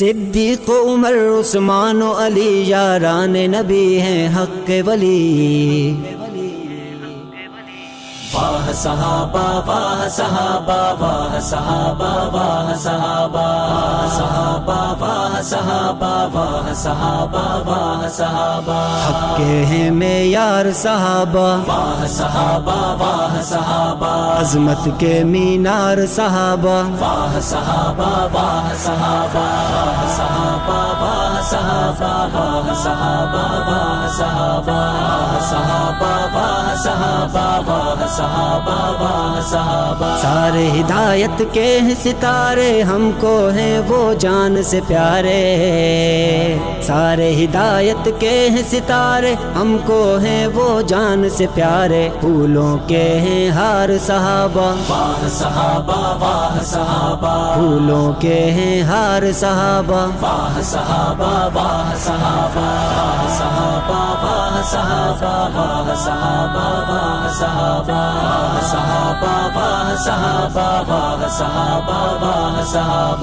صدیق عمر عثمان و علی یاران نبی ہیں حق ولی واہ صحابہ واہ صحابہ واہ صحابہ واہ صحابہ واہ صحابہ واہ صحابہ واہ صحابہ حق کے ہیں معیار صحابہ واہ صحابہ واہ صحابہ عظمت کے مینار صحابہ واہ صحابہ واہ صحابہ واہ صحابہ واہ صحابہ واہ صحابہ واہ صحابہ واہ صحابہ واہ صحابہ واہ صحابہ سارے ہدایت کے ہیں ستارے ہم کو ہیں وہ جان سے پیارے سارے ہدایت کے ہیں ستارے ہم کو ہیں وہ جان سے پیارے پھولوں کے ہیں ہار صحابہ واہ صحابہ واہ صحابہ پھولوں کے ہیں ہار صحابہ واہ صحابہ واہ صحابہ واہ صحابہ واہ صحابہ واہ صحابہ واہ صحابہ واہ صحابہ واہ صحابہ واہ صحابہ واہ صحابہ